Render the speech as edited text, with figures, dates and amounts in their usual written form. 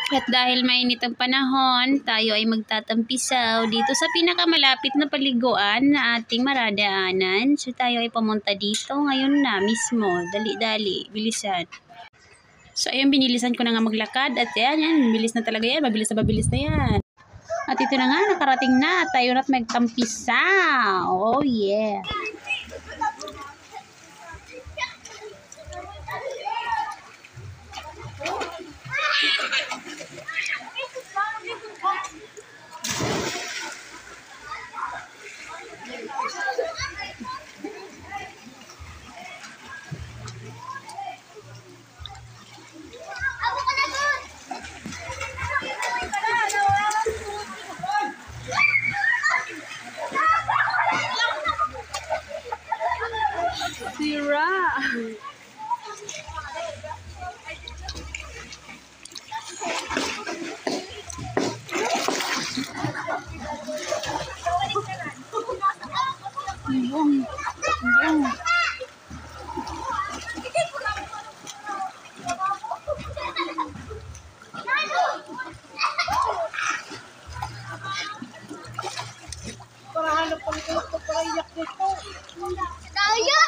At dahil mainit ang panahon, tayo ay magtatampisaw dito sa pinakamalapit na paliguan na ating maradaanan. So tayo ay pumunta dito ngayon na mismo. Dali-dali, bilisan. So ayun, binilisan ko na nga maglakad at yan, bilis na talaga yan, mabilis na yan. At ito na nga, nakarating na, tayo na't magtampisaw. Oh yeah. Sira. Para hanap pang ito, para iyak dito. Kaya!